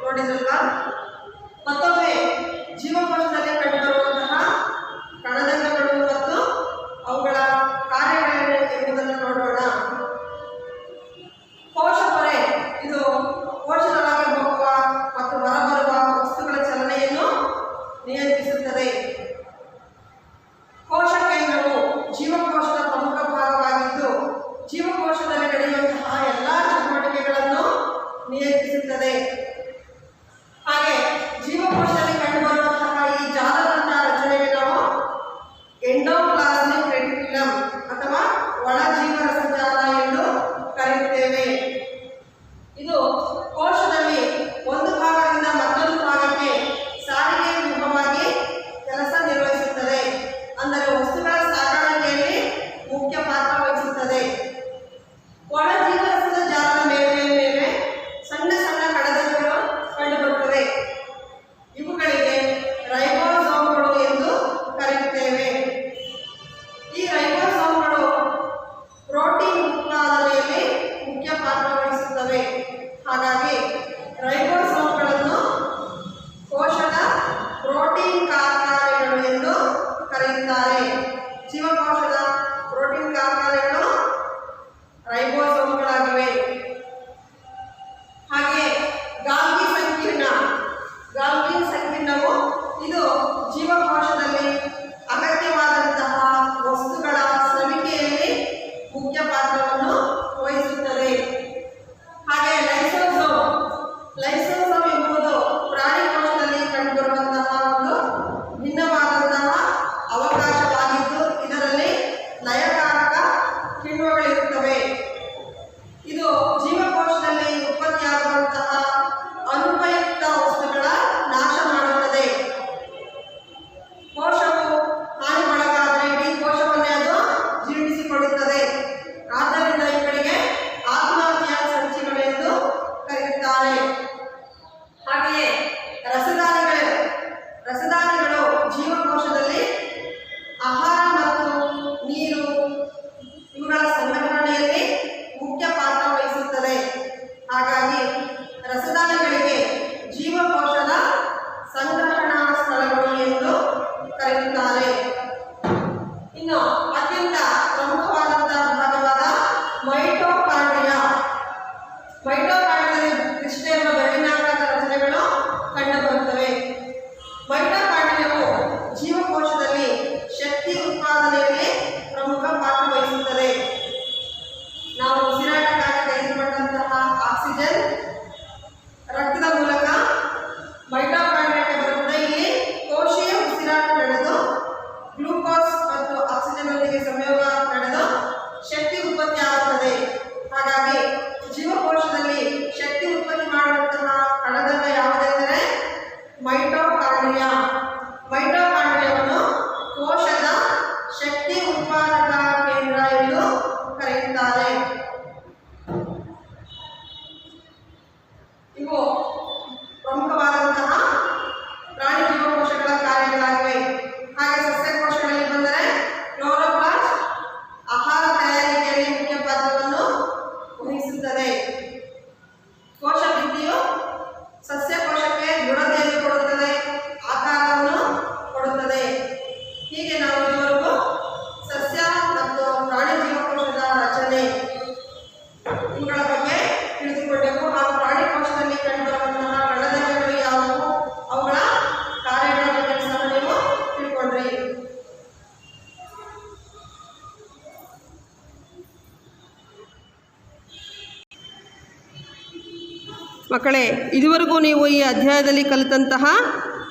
ನೋಡಿದ್ರಲ್ವಾ? ಮತ್ತೊಮ್ಮೆ ಜೀವಕೋಶದಲ್ಲಿ ಕಂಡುಬರುವಂತಹ ಕಣದಂಗಗಳು ಮತ್ತು ಅವುಗಳ ಕಾರ್ಯಗಳೇನು ಎಂಬುದನ್ನು ನೋಡೋಣ. ಕೋಶಪೊರೆ ಇದು ಕೋಶದೊಳಗೆ ಹೋಗುವ ಮತ್ತು ಹೊರಬರುವ ವಸ್ತುಗಳ ಚಲನೆಯನ್ನು ನಿಯಂತ್ರಿಸುತ್ತದೆ. ಕೋಶ ಕೇಂದ್ರವು ಜೀವಕೋಶದ ಪ್ರಮುಖ ಭಾಗವಾಗಿದ್ದು ಜೀವಕೋಶದಲ್ಲಿ ನಡೆಯುವಂತಹ ಎಲ್ಲ ಚಟುವಟಿಕೆಗಳನ್ನು ನಿಯಂತ್ರಿಸುತ್ತದೆ. ಹಾಗೆ ಜೀವಕೋಶದಲ್ಲಿ ಕಂಡುಬರುವಂತಹ ಈ ಜಾಲದಂತಹ ರಚನೆಗೆ ನಾವು ಎಂಡೋಪ್ಲಾಸ್ಮಿಕ್ ರೆಟಿಕ್ಯುಲಮ್ ಅಥವಾ ಒಳ ಜೀವರಸಜಾಲ ಎಂದು ಕರೆಯುತ್ತೇವೆ. ಇದು ಕೋಶದಲ್ಲಿ ಒಂದು ಭಾಗದಿಂದ ಮತ್ತೊಂದು ಭಾಗಕ್ಕೆ ಸಾರಿಗೆ ವ್ಯೂಹವಾಗಿ ಕೆಲಸ ನಿರ್ವಹಿಸುತ್ತದೆ. ಅಂದರೆ ವಸ್ತುಗಳ ಸಾಗಾಣಿಕೆಯಲ್ಲಿ ಮುಖ್ಯ ಪಾತ್ರ ವಹಿಸುತ್ತದೆ. ಒಳ ಜೀವರಸದ ಜಾಲದ ಮೇಲೆ ಸಣ್ಣ ಸಣ್ಣ ಕಣದಂಗಗಳು ಕಂಡುಬರುತ್ತವೆ. ಇವುಗಳಿಗೆ ರೈಬೋಸೋಮ್ಗಳು ಎಂದು ಕರೆಯುತ್ತೇವೆ. ಈ ರೈಬೋಸೋಮ್ಗಳು ಪ್ರೋಟೀನ್ ಉತ್ಪಾದನೆಯಲ್ಲಿ ಮುಖ್ಯ ಪಾತ್ರ ವಹಿಸುತ್ತವೆ. ಹಾಗಾಗಿ ರೈಬೋಸೋಮ್ಗಳನ್ನು ಕೋಶದ ಪ್ರೋಟೀನ್ ಕಾರ್ಖಾನೆಗಳು ಎಂದು ಕರೆಯುತ್ತಾರೆ. ಜೀವಕೋಶದ ಪ್ರೋಟೀನ್ ಕಾರ್ಖಾನೆಗಳು ರೈಬೋಸೋಮ್ ಕರೆಯುತ್ತಾರೆ. ಇವು ಪ್ರಮುಖವಾದಂತಹ ಪ್ರಾಣಿ ಜೀವಕೋಶಗಳ ಕಾರ್ಯಗಳಾಗಿವೆ. ಹಾಗೆ ಸಸ್ಯಕೋಶಗಳಲ್ಲಿ ಬಂದರೆ ಕ್ಲೋರೋಪ್ಲಾಸ್ಟ್ ಆಹಾರ ತಯಾರಿಕೆಯಲ್ಲಿ ಮುಖ್ಯ ಪಾತ್ರವನ್ನು ವಹಿಸುತ್ತದೆ. ಕೋಶ ಭಿತ್ತಿಯು ಸಸ್ಯಕೋಶಕ್ಕೆ ದೃಢತೆಯನ್ನು ಕೊಡುತ್ತದೆ, ಆಕಾರವನ್ನು ಕೊಡುತ್ತದೆ. ಹೀಗೆ ನಾವು ಇದುವರೆಗೂ ಸಸ್ಯ ಮತ್ತು ಪ್ರಾಣಿ ಜೀವಕೋಶದ ರಚನೆ ಇವುಗಳ ಬಗ್ಗೆ ತಿಳಿದುಕೊಂಡೆವು. ಹಾಗೂ ಪ್ರಾಣಿ ಕೋಶದಲ್ಲಿ ಕಂಡುಬರುವಂತಹ ಕಣಜಗಳು ಯಾವುವು, ಅವುಗಳ ಕಾರ್ಯಗಳ ಬಗ್ಗೆ ಸಹ ನೀವು ತಿಳ್ಕೊಂಡ್ರಿ. ಮಕ್ಕಳೇ, ಇದುವರೆಗೂ ನೀವು ಈ ಅಧ್ಯಾಯದಲ್ಲಿ ಕಲಿತಂತಹ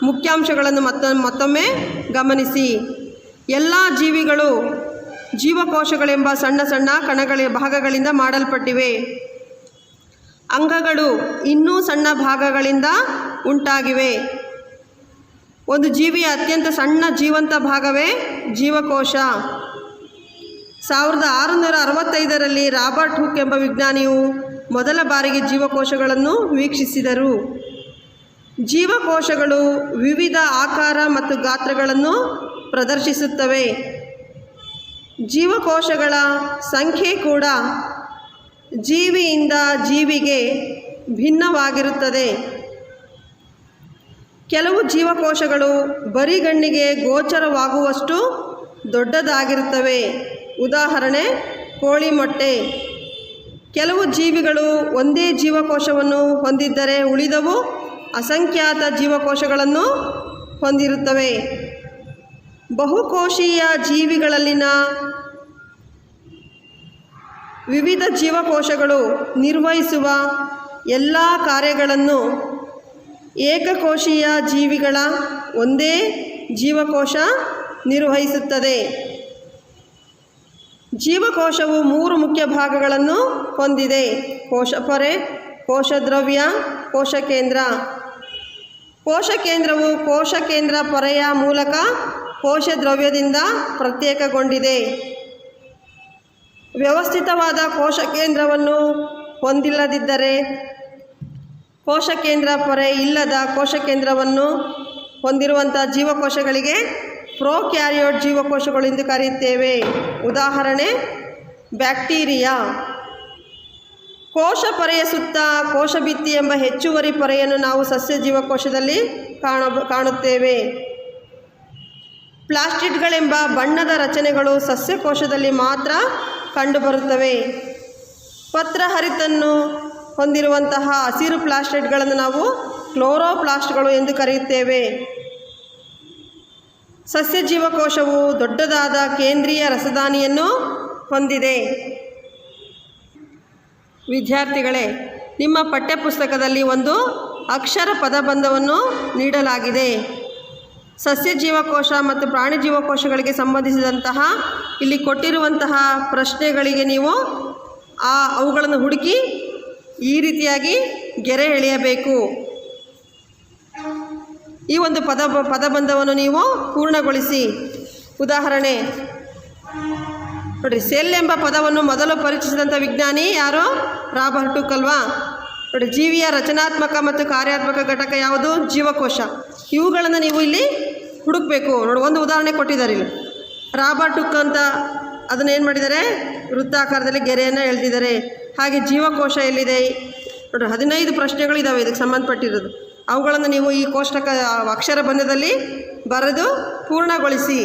ಮುಖ್ಯಾಂಶಗಳನ್ನು ಮತ್ತೊಮ್ಮೆ ಗಮನಿಸಿ. ಎಲ್ಲ ಜೀವಿಗಳು ಜೀವಕೋಶಗಳೆಂಬ ಸಣ್ಣ ಸಣ್ಣ ಭಾಗಗಳಿಂದ ಮಾಡಲ್ಪಟ್ಟಿವೆ. ಅಂಗಗಳು ಇನ್ನೂ ಸಣ್ಣ ಭಾಗಗಳಿಂದ ಉಂಟಾಗಿವೆ. ಒಂದು ಜೀವಿಯ ಅತ್ಯಂತ ಸಣ್ಣ ಜೀವಂತ ಭಾಗವೇ ಜೀವಕೋಶ. 1665ರಲ್ಲಿ ರಾಬರ್ಟ್ ಹುಕ್ ಎಂಬ ವಿಜ್ಞಾನಿಯು ಮೊದಲ ಬಾರಿಗೆ ಜೀವಕೋಶಗಳನ್ನು ವೀಕ್ಷಿಸಿದರು. ಜೀವಕೋಶಗಳು ವಿವಿಧ ಆಕಾರ ಮತ್ತು ಗಾತ್ರಗಳನ್ನು ಪ್ರದರ್ಶಿಸುತ್ತವೆ. ಜೀವಕೋಶಗಳ ಸಂಖ್ಯೆ ಕೂಡ ಜೀವಿಯಿಂದ ಜೀವಿಗೆ ಭಿನ್ನವಾಗಿರುತ್ತದೆ. ಕೆಲವು ಜೀವಕೋಶಗಳು ಬರಿಗಣ್ಣಿಗೆ ಗೋಚರವಾಗುವಷ್ಟು ದೊಡ್ಡದಾಗಿರುತ್ತವೆ. ಉದಾಹರಣೆ, ಕೋಳಿ ಮೊಟ್ಟೆ. ಕೆಲವು ಜೀವಿಗಳು ಒಂದೇ ಜೀವಕೋಶವನ್ನು ಹೊಂದಿದ್ದರೆ ಉಳಿದವು ಅಸಂಖ್ಯಾತ ಜೀವಕೋಶಗಳನ್ನು ಹೊಂದಿರುತ್ತವೆ. ಬಹುಕೋಶೀಯ ಜೀವಿಗಳಲ್ಲಿನ ವಿವಿಧ ಜೀವಕೋಶಗಳು ನಿರ್ವಹಿಸುವ ಎಲ್ಲ ಕಾರ್ಯಗಳನ್ನು ಏಕಕೋಶೀಯ ಜೀವಿಗಳ ಒಂದೇ ಜೀವಕೋಶ ನಿರ್ವಹಿಸುತ್ತದೆ. ಜೀವಕೋಶವು 3 ಮುಖ್ಯ ಭಾಗಗಳನ್ನು ಹೊಂದಿದೆ: ಕೋಶಪೊರೆ, ಕೋಶದ್ರವ್ಯ, ಕೋಶಕೇಂದ್ರ. ಕೋಶಕೇಂದ್ರವು ಕೋಶಕೇಂದ್ರ ಪೊರೆಯ ಮೂಲಕ ಕೋಶದ್ರವ್ಯದಿಂದ ಪ್ರತ್ಯೇಕಗೊಂಡಿದೆ. ವ್ಯವಸ್ಥಿತವಾದ ಕೋಶಕೇಂದ್ರವನ್ನು ಹೊಂದಿಲ್ಲದಿದ್ದರೆ ಕೋಶಕೇಂದ್ರ ಪೊರೆ ಇಲ್ಲದ ಕೋಶಕೇಂದ್ರವನ್ನು ಹೊಂದಿರುವಂಥ ಜೀವಕೋಶಗಳಿಗೆ ಪ್ರೊಕ್ಯಾರಿಯೋಟ್ ಜೀವಕೋಶಗಳು ಎಂದು ಕರೆಯುತ್ತೇವೆ. ಉದಾಹರಣೆ, ಬ್ಯಾಕ್ಟೀರಿಯಾ. ಕೋಶ ಪೊರೆಯ ಸುತ್ತ ಕೋಶಭಿತ್ತಿ ಎಂಬ ಹೆಚ್ಚುವರಿ ಪೊರೆಯನ್ನು ನಾವು ಸಸ್ಯ ಜೀವಕೋಶದಲ್ಲಿ ಕಾಣುತ್ತೇವೆ. ಪ್ಲಾಸ್ಟಿಡ್ಗಳೆಂಬ ಬಣ್ಣದ ರಚನೆಗಳು ಸಸ್ಯಕೋಶದಲ್ಲಿ ಮಾತ್ರ ಕಂಡುಬರುತ್ತವೆ. ಪತ್ರಹರಿತನ್ನು ಹೊಂದಿರುವಂತಹ ಹಸಿರು ಪ್ಲಾಸ್ಟಿಡ್ಗಳನ್ನು ನಾವು ಕ್ಲೋರೋಪ್ಲಾಸ್ಟ್ಗಳು ಎಂದು ಕರೆಯುತ್ತೇವೆ. ಸಸ್ಯ ಜೀವಕೋಶವು ದೊಡ್ಡದಾದ ಕೇಂದ್ರೀಯ ರಸದಾನಿಯನ್ನು ಹೊಂದಿದೆ. ವಿದ್ಯಾರ್ಥಿಗಳೇ, ನಿಮ್ಮ ಪಠ್ಯಪುಸ್ತಕದಲ್ಲಿ ಒಂದು ಅಕ್ಷರ ಪದಬಂಧವನ್ನು ನೀಡಲಾಗಿದೆ. ಸಸ್ಯ ಜೀವಕೋಶ ಮತ್ತು ಪ್ರಾಣಿ ಜೀವಕೋಶಗಳಿಗೆ ಸಂಬಂಧಿಸಿದಂತಹ ಇಲ್ಲಿ ಕೊಟ್ಟಿರುವಂತಹ ಪ್ರಶ್ನೆಗಳಿಗೆ ನೀವು ಅವುಗಳನ್ನು ಹುಡುಕಿ ಈ ರೀತಿಯಾಗಿ ಗೆರೆ ಎಳೆಯಬೇಕು. ಈ ಒಂದು ಪದಬಂಧವನ್ನು ನೀವು ಪೂರ್ಣಗೊಳಿಸಿ. ಉದಾಹರಣೆ ನೋಡಿರಿ, ಸೆಲ್ ಎಂಬ ಪದವನ್ನು ಮೊದಲು ಪರಿಚಯಿಸಿದಂಥ ವಿಜ್ಞಾನಿ ಯಾರು? ರಾಬರ್ಟ್ ಹುಕ್ ಅಲ್ವಾ? ನೋಡಿ, ಜೀವಿಯ ರಚನಾತ್ಮಕ ಮತ್ತು ಕಾರ್ಯಾತ್ಮಕ ಘಟಕ ಯಾವುದು? ಜೀವಕೋಶ. ಇವುಗಳನ್ನು ನೀವು ಇಲ್ಲಿ ಹುಡುಕಬೇಕು. ನೋಡಿ, ಒಂದು ಉದಾಹರಣೆ ಕೊಟ್ಟಿದ್ದಾರೆ ಇಲ್ಲಿ. ರಾಬರ್ಟ್ ಹುಕ್ ಅಂತ ಅದನ್ನೇನು ಮಾಡಿದ್ದಾರೆ? ವೃತ್ತಾಕಾರದಲ್ಲಿ ಗೆರೆಯನ್ನು ಎಳೆದಿದ್ದಾರೆ. ಹಾಗೆ ಜೀವಕೋಶ ಎಲ್ಲಿದೆ? ನೋಡಿರಿ, 15 ಪ್ರಶ್ನೆಗಳು ಇದ್ದಾವೆ ಇದಕ್ಕೆ ಸಂಬಂಧಪಟ್ಟಿರೋದು. ಅವುಗಳನ್ನು ನೀವು ಈ ಕೋಷ್ಟಕ ಅಕ್ಷರ ಬಂಧದಲ್ಲಿ ಬರೆದು ಪೂರ್ಣಗೊಳಿಸಿ.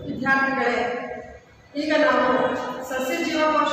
ವಿದ್ಯಾರ್ಥಿಗಳೇ, ಈಗ ನಾವು ಸಸ್ಯ ಜೀವಕೋಶ